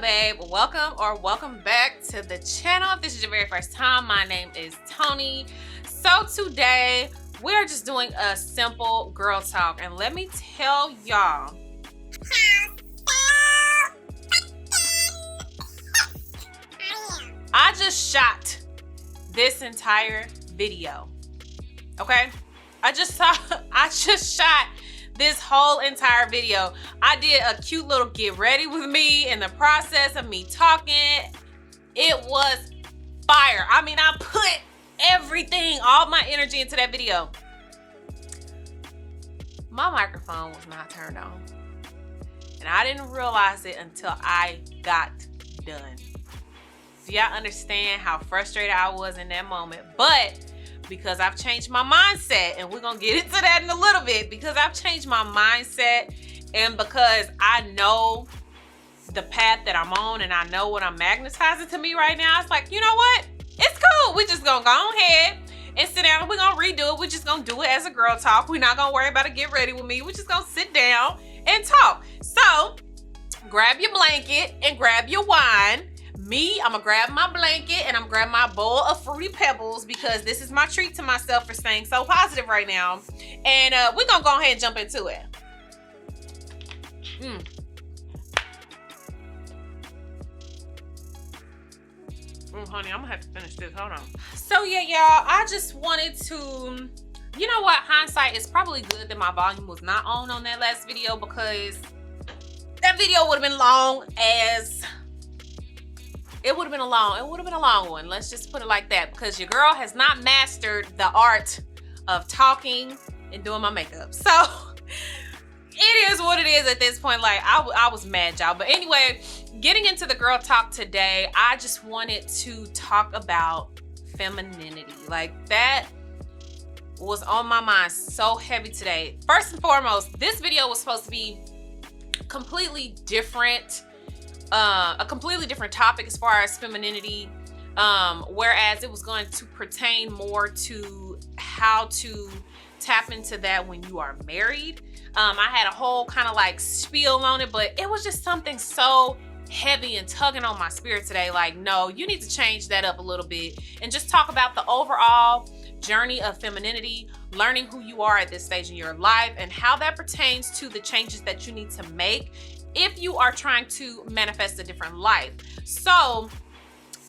babe. Welcome back to the channel. If this is your very first time, my name is Toni. So today we're just doing a simple girl talk, and let me tell y'all, I just shot this entire video. Okay, I just shot this whole entire video. I did a cute little get ready with me in the process of me talking. It was fire. I mean, I put everything, all my energy into that video. My microphone was not turned on, and I didn't realize it until I got done. Do y'all understand how frustrated I was in that moment? But because I've changed my mindset, and we're gonna get into that in a little bit, because I've changed my mindset and because I know the path that I'm on and I know what I'm magnetizing to me right now, it's like, you know what? It's cool. We're just gonna go ahead and sit down and we're gonna redo it. We're just gonna do it as a girl talk. We're not gonna worry about it. Get ready with me. We're just gonna sit down and talk. So grab your blanket and grab your wine. Me, I'm gonna grab my blanket and I'm gonna grab my bowl of Fruity Pebbles, because this is my treat to myself for staying so positive right now. And we're gonna go ahead and jump into it. Honey, I'm gonna have to finish this. Hold on. So yeah, y'all, I just wanted to, you know what? Hindsight is probably good that my volume was not on that last video, because that video would have been long as... It would have been a long one. Let's just put it like that, because your girl has not mastered the art of talking and doing my makeup. So it is what it is at this point. Like, I was mad, y'all. But anyway, getting into the girl talk today, I just wanted to talk about femininity. Like, that was on my mind so heavy today. First and foremost, this video was supposed to be completely different. A completely different topic as far as femininity, whereas it was going to pertain more to how to tap into that when you are married. I had a whole kind of like spiel on it, but it was just something so heavy and tugging on my spirit today. Like, no, you need to change that up a little bit and just talk about the overall journey of femininity, learning who you are at this stage in your life, and how that pertains to the changes that you need to make if you are trying to manifest a different life. So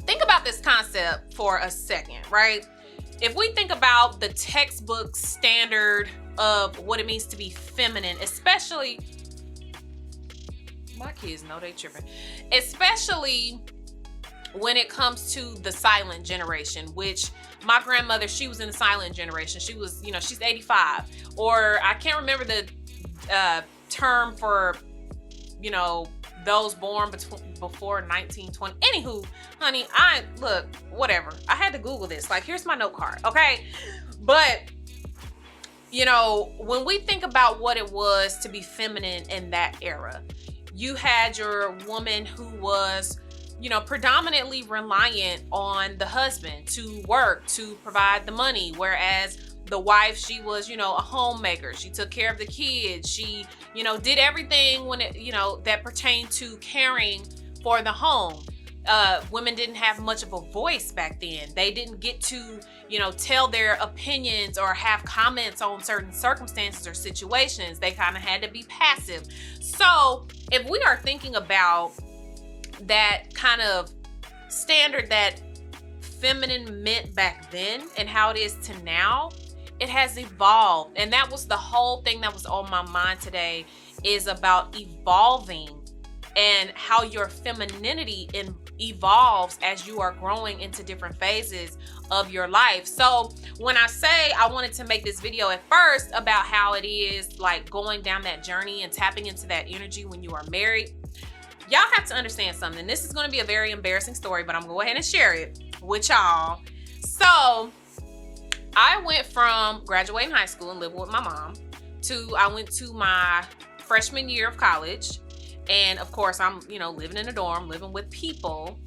think about this concept for a second, right? If we think about the textbook standard of what it means to be feminine, especially, my kids know they tripping, especially when it comes to the silent generation, which my grandmother, she was in the silent generation. She was, you know, she's 85, or I can't remember the term for, you know, those born before 1920. Anywho, honey, look, whatever. I had to Google this. Like, here's my note card, okay? But, you know, when we think about what it was to be feminine in that era, you had your woman who was, you know, predominantly reliant on the husband to work, to provide the money, whereas the wife, she was, you know, a homemaker. She took care of the kids. She, you know, did everything when it, you know, that pertained to caring for the home. Women didn't have much of a voice back then. They didn't get to, you know, tell their opinions or have comments on certain circumstances or situations. They kind of had to be passive. So if we are thinking about that kind of standard that feminine meant back then and how it is to now, it has evolved. And that was the whole thing that was on my mind today, is about evolving and how your femininity evolves as you are growing into different phases of your life. So when I say I wanted to make this video at first about how it is like going down that journey and tapping into that energy when you are married, y'all have to understand something. This is going to be a very embarrassing story, but I'm going to go ahead and share it with y'all. So I went from graduating high school and living with my mom to I went to my freshman year of college. And of course, I'm, you know, living in a dorm, living with people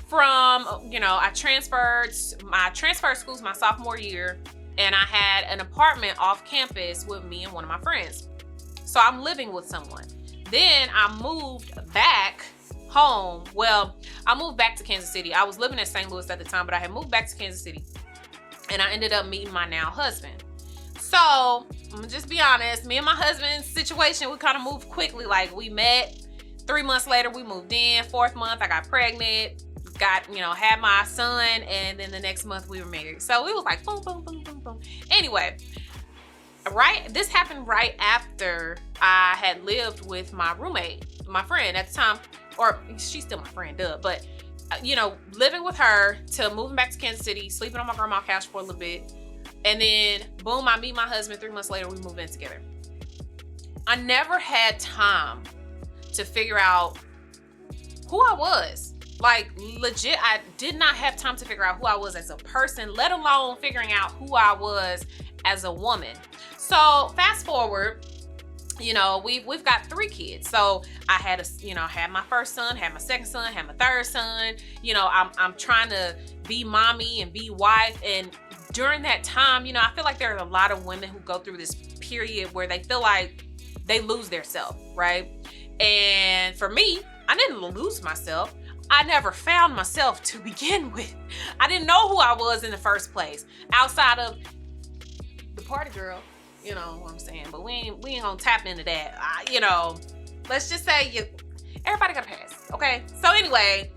from, you know, I transferred schools my sophomore year, and I had an apartment off campus with me and one of my friends. So I'm living with someone. Then I moved back home. Well, I moved back to Kansas City. I was living in St. Louis at the time, but I had moved back to Kansas City, and I ended up meeting my now husband. So I'm gonna just be honest, me and my husband's situation, we kind of moved quickly. Like, we met, 3 months later we moved in, 4th month I got pregnant, had my son, and then the next month we were married. So it was like boom, boom, boom, boom, boom. Anyway, this happened right after I had lived with my roommate, my friend at the time, or she's still my friend, but living with her to moving back to Kansas City, sleeping on my grandma's couch for a little bit, and then boom, I meet my husband. 3 months later we moved in together. I never had time to figure out who I was. Like, legit, I did not have time to figure out who I was as a person, let alone figuring out who I was as a woman. So fast forward, we've got 3 kids. So I had had my first son, had my second son, had my third son. I'm trying to be mommy and be wife. And during that time, I feel like there are a lot of women who go through this period where they feel like they lose their self, right? And for me, I didn't lose myself. I never found myself to begin with. I didn't know who I was in the first place, outside of the party girl. You know what I'm saying? But we ain't gonna tap into that. Let's just say everybody got a pass, okay? So anyway,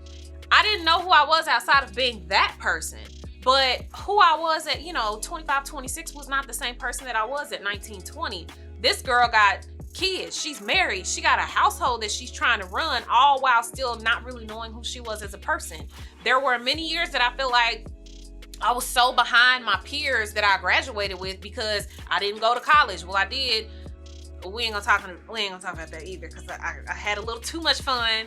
I didn't know who I was outside of being that person. But who I was at, 25, 26 was not the same person that I was at 19, 20. This girl got kids. She's married. She got a household that she's trying to run, all while still not really knowing who she was as a person. There were many years that I feel like I was so behind my peers that I graduated with because I didn't go to college. Well, I did. We ain't gonna talk about that either, because I had a little too much fun.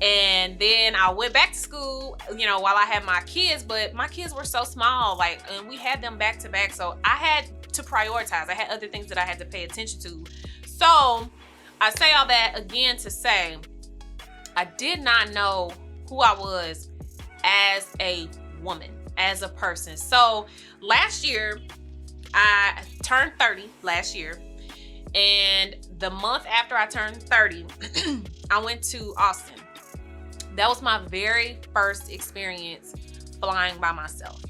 And then I went back to school, while I had my kids, but my kids were so small, and we had them back to back. So I had to prioritize. I had other things that I had to pay attention to. So I say all that again to say, I did not know who I was as a woman, as a person. So last year, I turned 30 last year. And the month after I turned 30, I went to Austin. That was my very first experience flying by myself.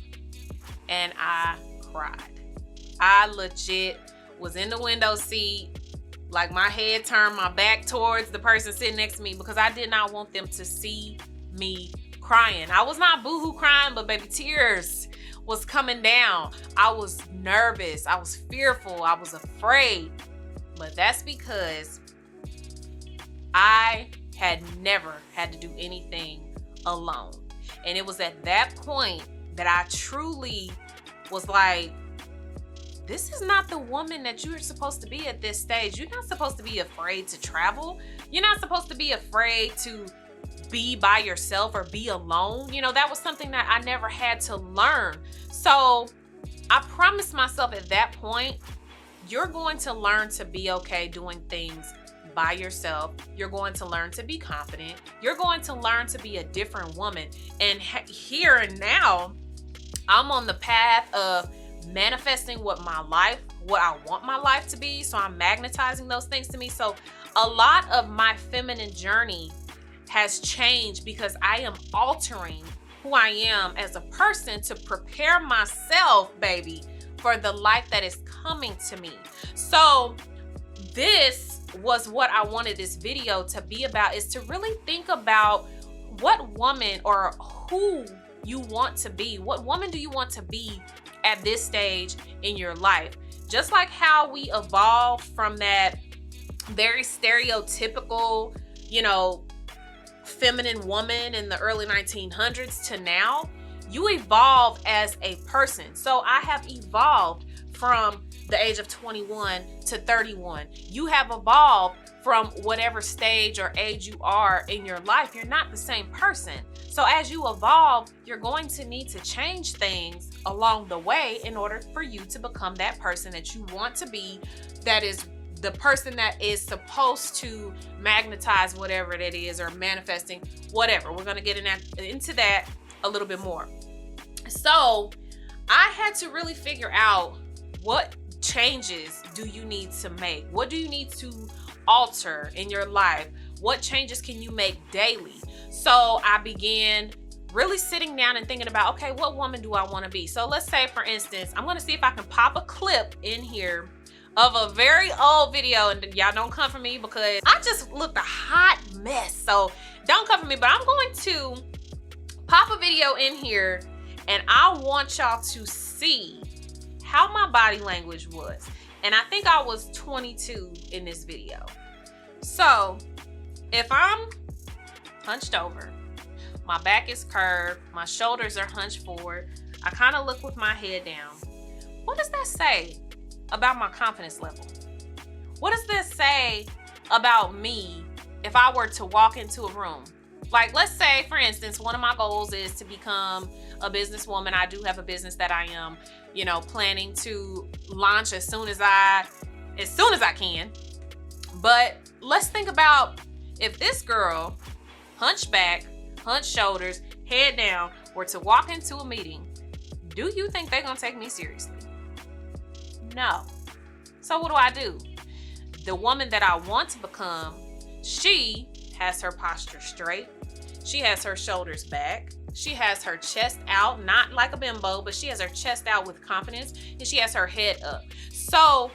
And I cried. I legit was in the window seat, like my head turned, my back towards the person sitting next to me, because I did not want them to see me crying. I was not boohoo crying, but baby, tears was coming down. I was nervous. I was fearful. I was afraid. But that's because I had never had to do anything alone. And it was at that point that I truly was like, this is not the woman that you're supposed to be at this stage. You're not supposed to be afraid to travel. You're not supposed to be afraid to be by yourself or be alone. That was something that I never had to learn. So I promised myself at that point, you're going to learn to be okay doing things by yourself. You're going to learn to be confident. You're going to learn to be a different woman. And here and now, I'm on the path of manifesting what I want my life to be. So I'm magnetizing those things to me. So a lot of my feminine journey has changed because I am altering who I am as a person to prepare myself, baby, for the life that is coming to me. So this was what I wanted this video to be about, is to really think about what woman or who you want to be. What woman do you want to be at this stage in your life? Just like how we evolved from that very stereotypical, feminine woman in the early 1900s to now, you evolve as a person. So I have evolved from the age of 21 to 31. You have evolved from whatever stage or age you are in your life. You're not the same person. So as you evolve, you're going to need to change things along the way in order for you to become that person that you want to be, that is the person that is supposed to magnetize whatever that is, or manifesting whatever. We're going to get into that a little bit more. So I had to really figure out, what changes do you need to make? What do you need to alter in your life? What changes can you make daily? So I began really sitting down and thinking about, okay, what woman do I want to be? So let's say, for instance, I'm going to see if I can pop a clip in here of a very old video, and y'all don't come for me because I just looked a hot mess. So don't come for me, but I'm going to pop a video in here, and I want y'all to see how my body language was. And I think I was 22 in this video. So if I'm hunched over, my back is curved, my shoulders are hunched forward, I kind of look with my head down, what does that say about my confidence level? What does this say about me if I were to walk into a room? Like, let's say, for instance, one of my goals is to become a businesswoman. I do have a business that I am, planning to launch as soon as I can. But let's think about if this girl, hunched back, hunched shoulders, head down, were to walk into a meeting, do you think they're gonna take me seriously? No. So what do? The woman that I want to become, she has her posture straight. She has her shoulders back. She has her chest out, not like a bimbo, but she has her chest out with confidence, and she has her head up. So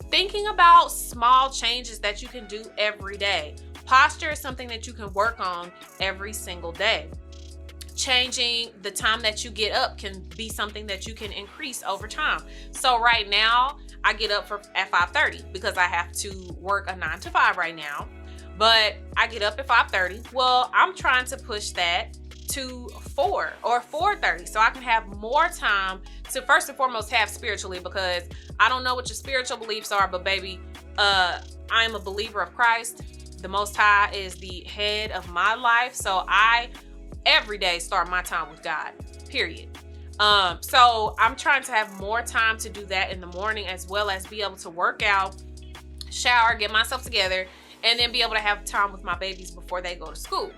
thinking about small changes that you can do every day. Posture is something that you can work on every single day. Changing the time that you get up can be something that you can increase over time. So right now, I get up at 5:30 because I have to work a 9 to 5 right now. But I get up at 5:30. Well, I'm trying to push that to 4 or 4:30 so I can have more time to first and foremost have spiritually, because I don't know what your spiritual beliefs are, but baby, I am a believer of Christ. The Most High is the head of my life. So I every day start my time with God, period. So I'm trying to have more time to do that in the morning, as well as be able to work out, shower, get myself together, and then be able to have time with my babies before they go to school.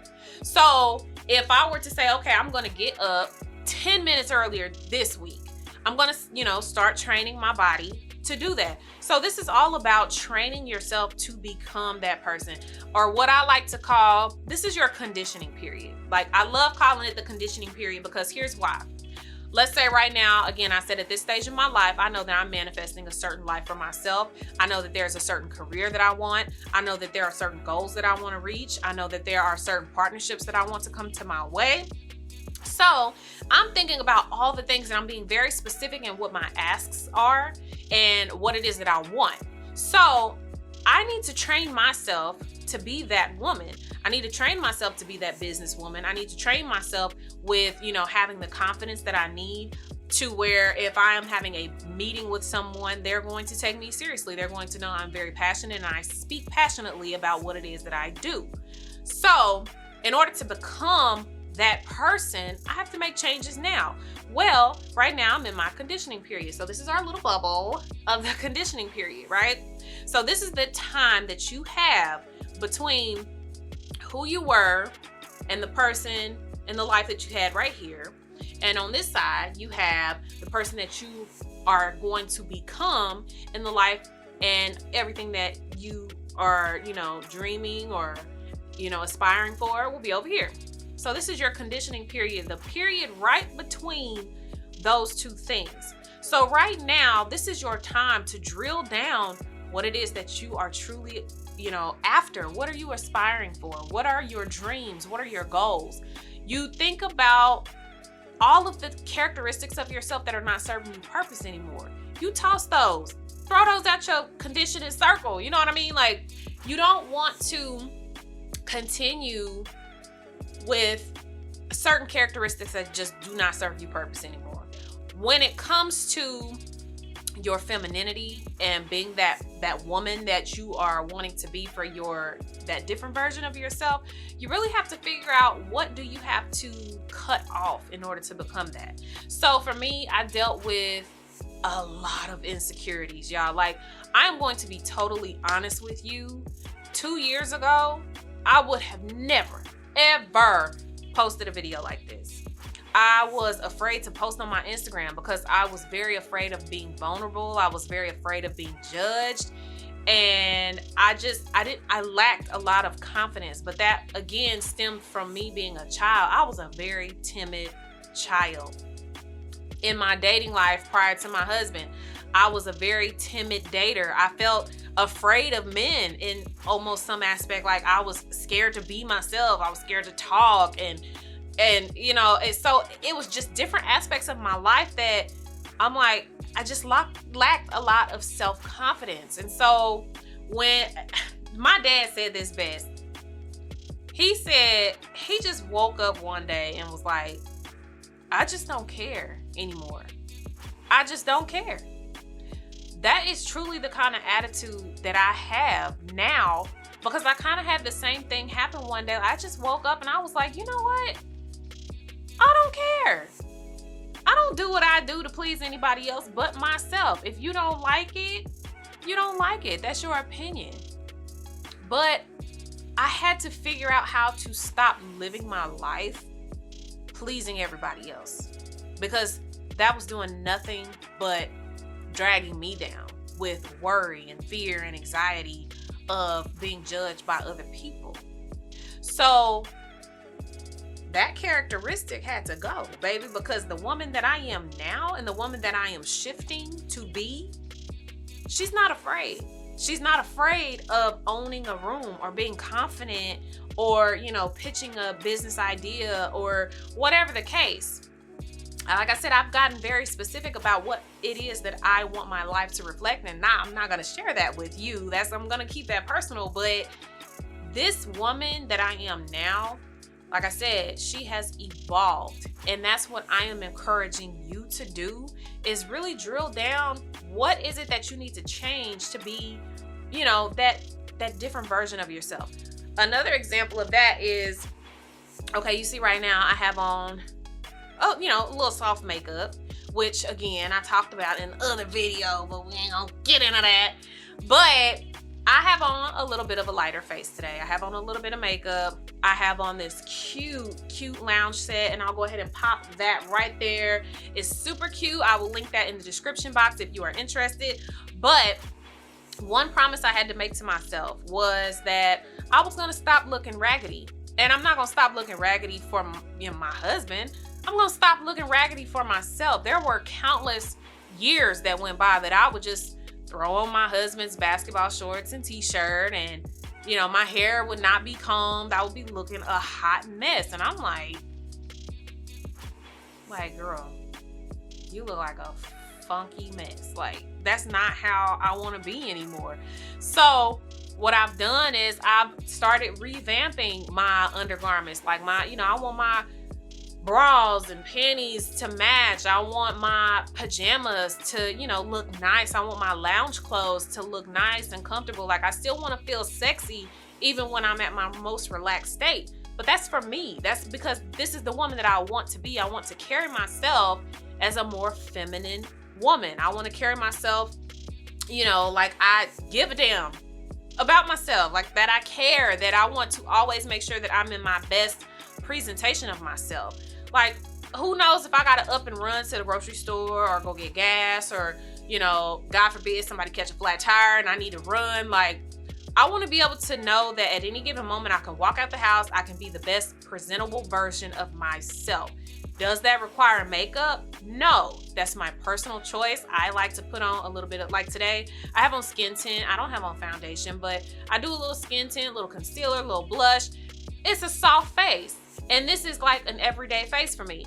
So if I were to say, okay, I'm going to get up 10 minutes earlier this week, I'm going to, start training my body to do that. So this is all about training yourself to become that person, or what I like to call, this is your conditioning period. Like, I love calling it the conditioning period because here's why. Let's say right now, again, I said at this stage in my life, I know that I'm manifesting a certain life for myself. I know that there's a certain career that I want. I know that there are certain goals that I want to reach. I know that there are certain partnerships that I want to come to my way. So I'm thinking about all the things, and I'm being very specific in what my asks are and what it is that I want. So I need to train myself to be that woman. I need to train myself to be that businesswoman. I need to train myself with, having the confidence that I need to where if I am having a meeting with someone, they're going to take me seriously. They're going to know I'm very passionate and I speak passionately about what it is that I do. So in order to become that person, I have to make changes now. Well, right now I'm in my conditioning period. So this is our little bubble of the conditioning period, right? So this is the time that you have between who you were and the person and the life that you had right here. And on this side, you have the person that you are going to become in the life and everything that you are, dreaming or, aspiring for will be over here. So this is your conditioning period, the period right between those two things. So right now, this is your time to drill down what it is that you are truly, after. What are you aspiring for? What are your dreams? What are your goals? You think about all of the characteristics of yourself that are not serving you purpose anymore. You toss those, throw those at your conditioning circle. You know what I mean? Like, you don't want to continue with certain characteristics that just do not serve you purpose anymore. When it comes to your femininity and being that woman that you are wanting to be for that different version of yourself, you really have to figure out what do you have to cut off in order to become that. So for me, I dealt with a lot of insecurities, y'all. Like, I am going to be totally honest with you. 2 years ago, I would have never, ever posted a video like this. I was afraid to post on my Instagram because I was very afraid of being vulnerable. I was very afraid of being judged. And I lacked a lot of confidence, but that again stemmed from me being a child. I was a very timid child. In my dating life prior to my husband, I was a very timid dater. I felt afraid of men in almost some aspect. Like I was scared to be myself. I was scared to talk, and so it was just different aspects of my life that I'm like, I just lacked a lot of self-confidence. And so when my dad said this best, he said he just woke up one day and was like, I just don't care anymore. I just don't care. That is truly the kind of attitude that I have now, because I kind of had the same thing happen one day. I just woke up and I was like, you know what? I don't care. I don't do what I do to please anybody else but myself. If you don't like it, you don't like it. That's your opinion. But I had to figure out how to stop living my life pleasing everybody else, because that was doing nothing but dragging me down with worry and fear and anxiety of being judged by other people. So that characteristic had to go, baby, because the woman that I am now and the woman that I am shifting to be, she's not afraid. She's not afraid of owning a room or being confident or, pitching a business idea or whatever the case. Like I said, I've gotten very specific about what it is that I want my life to reflect. And now I'm not going to share that with you. I'm going to keep that personal. But this woman that I am now, like I said, she has evolved. And that's what I am encouraging you to do, is really drill down. What is it that you need to change to be, that different version of yourself? Another example of that is, okay, you see right now I have on, a little soft makeup, which again, I talked about in the other video, but we ain't gonna get into that. But I have on a little bit of a lighter face today. I have on a little bit of makeup. I have on this cute lounge set, and I'll go ahead and pop that right there. It's super cute. I will link that in the description box if you are interested. But one promise I had to make to myself was that I was gonna stop looking raggedy. And I'm not gonna stop looking raggedy for my husband. I'm gonna stop looking raggedy for myself. There were countless years that went by that I would just throw on my husband's basketball shorts and t-shirt, and my hair would not be combed. I would be looking a hot mess. And I'm like, girl, you look like a funky mess. Like, that's not how I want to be anymore. So what I've done is I've started revamping my undergarments. Like I want my bras and panties to match. I want my pajamas to, look nice. I want my lounge clothes to look nice and comfortable. Like, I still want to feel sexy even when I'm at my most relaxed state. But that's for me. That's because this is the woman that I want to be. I want to carry myself as a more feminine woman. I want to carry myself, like I give a damn about myself, like that I care, that I want to always make sure that I'm in my best presentation of myself. Like, who knows if I gotta up and run to the grocery store or go get gas, or God forbid somebody catch a flat tire and I need to run. Like, I want to be able to know that at any given moment I can walk out the house, I can be the best presentable version of myself. Does that require makeup? No, that's my personal choice. I like to put on a little bit of, like today, I have on skin tint. I don't have on foundation, but I do a little skin tint, a little concealer, a little blush. It's a soft face. And this is like an everyday face for me.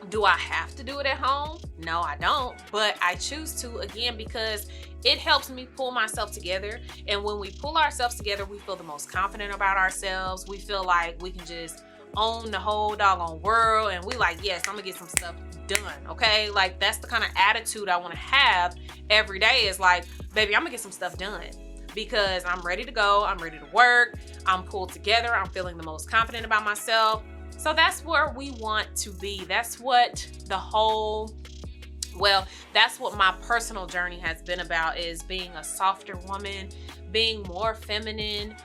Do I have to do it at home? No, I don't. But I choose to, again, because it helps me pull myself together. And when we pull ourselves together, we feel the most confident about ourselves. We feel like we can just own the whole doggone world. And we like, yes, I'm gonna get some stuff done, okay? Like, that's the kind of attitude I want to have every day, is like, baby, I'm gonna get some stuff done. Because I'm ready to go, I'm ready to work, I'm pulled together, I'm feeling the most confident about myself. So that's where we want to be. That's what that's what my personal journey has been about, is being a softer woman, being more feminine,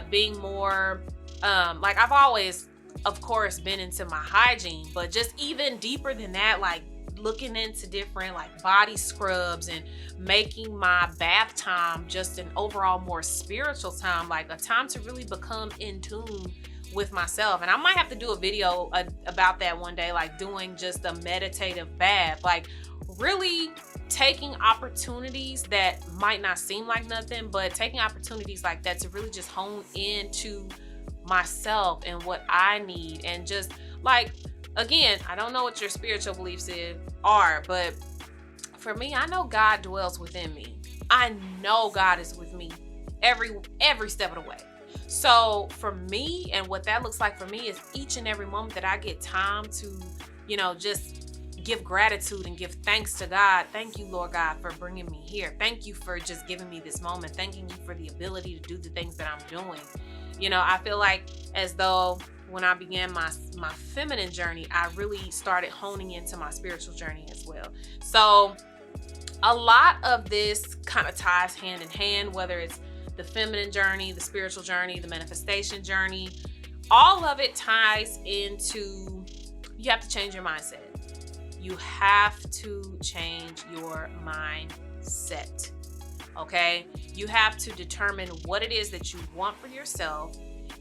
being more, like, I've always, of course, been into my hygiene, but just even deeper than that, like looking into different like body scrubs and making my bath time just an overall more spiritual time, like a time to really become in tune with myself. And I might have to do a video about that one day, like doing just a meditative bath, like really taking opportunities that might not seem like nothing, but taking opportunities like that to really just hone into myself and what I need. And just like, again, I don't know what your spiritual beliefs are, but for me, I know God dwells within me. I know God is with me every step of the way. So for me, and what that looks like for me is each and every moment that I get time to, you know, just give gratitude and give thanks to God. Thank you, Lord God, for bringing me here. Thank you for just giving me this moment. Thanking you for the ability to do the things that I'm doing. You know, I feel like as though when I began my feminine journey, I really started honing into my spiritual journey as well. So a lot of this kind of ties hand in hand, whether it's the feminine journey, the spiritual journey, the manifestation journey, all of it ties into, you have to change your mindset. You have to change your mindset, okay? You have to determine what it is that you want for yourself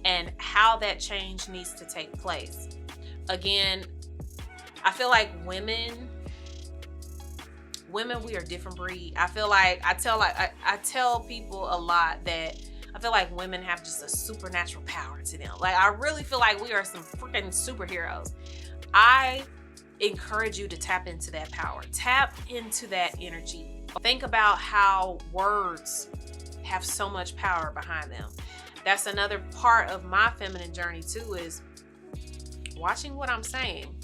and how that change needs to take place. Again, I feel like women, we are a different breed. I feel like I tell people a lot that I feel like women have just a supernatural power to them. Like, I really feel like we are some freaking superheroes. I encourage you to tap into that power. Tap into that energy. Think about how words have so much power behind them. That's another part of my feminine journey too, is watching what I'm saying.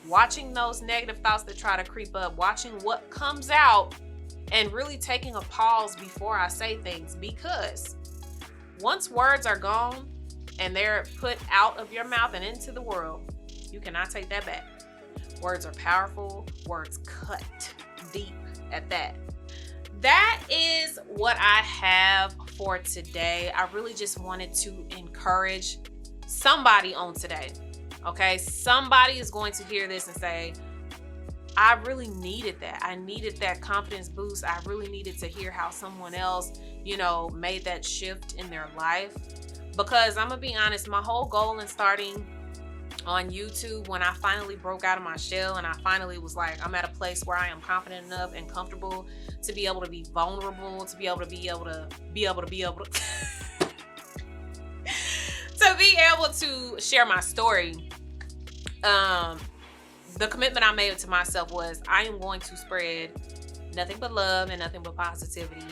Watching those negative thoughts that try to creep up, watching what comes out, and really taking a pause before I say things, because once words are gone and they're put out of your mouth and into the world, you cannot take that back. Words are powerful. Words cut deep at that. That is what I have for today. I really just wanted to encourage somebody on today. Okay, somebody is going to hear this and say, I really needed that. I needed that confidence boost. I really needed to hear how someone else, you know, made that shift in their life. Because I'm gonna be honest, my whole goal in starting on YouTube, when I finally broke out of my shell and I finally was like, I'm at a place where I am confident enough and comfortable to be able to be vulnerable, to be able to share my story. The commitment I made to myself was, I am going to spread nothing but love and nothing but positivity.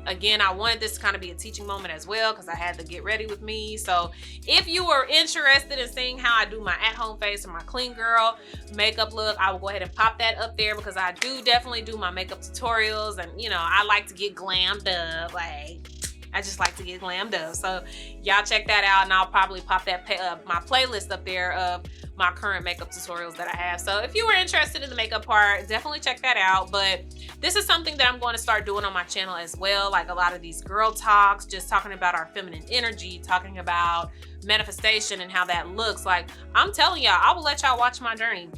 Again, I wanted this to kind of be a teaching moment as well, because I had to get ready with me. So if you are interested in seeing how I do my at-home face or my clean girl makeup look, I will go ahead and pop that up there, because I do definitely do my makeup tutorials, and you know, I like to get glammed up. Like, I just like to get glammed up. So y'all check that out, and I'll probably pop that my playlist up there of my current makeup tutorials that I have. So if you were interested in the makeup part, definitely check that out. But this is something that I'm going to start doing on my channel as well. Like a lot of these girl talks, just talking about our feminine energy, talking about manifestation and how that looks. Like, I'm telling y'all, I will let y'all watch my journey.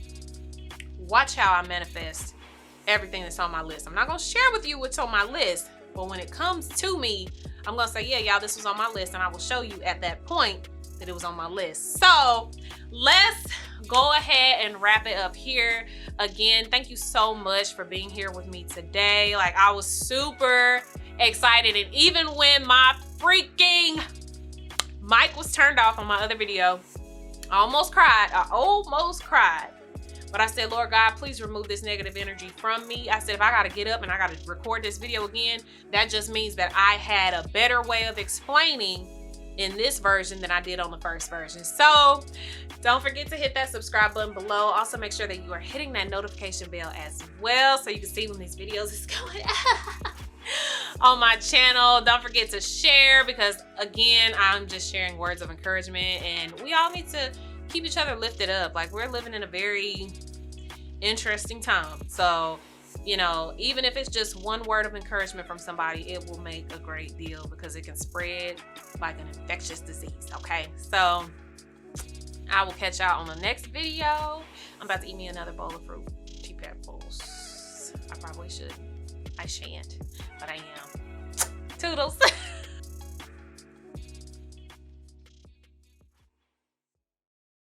Watch how I manifest everything that's on my list. I'm not going to share with you what's on my list, but when it comes to me, I'm going to say, yeah, y'all, this was on my list, and I will show you at that point that it was on my list. So let's go ahead and wrap it up here. Again, thank you so much for being here with me today. Like, I was super excited, and even when my freaking mic was turned off on my other video, I almost cried. But I said, Lord God, please remove this negative energy from me. I said, if I got to get up and I got to record this video again, that just means that I had a better way of explaining in this version than I did on the first version. So don't forget to hit that subscribe button below. Also, make sure that you are hitting that notification bell as well, so you can see when these videos is going on my channel. Don't forget to share, because again, I'm just sharing words of encouragement, and we all need to keep each other lifted up. Like, we're living in a very interesting time. So, you know, even if it's just one word of encouragement from somebody, it will make a great deal, because it can spread like an infectious disease. Okay, so I will catch y'all on the next video. I'm about to eat me another bowl of fruit. 2 apples. I probably should. I shan't, but I am. Toodles.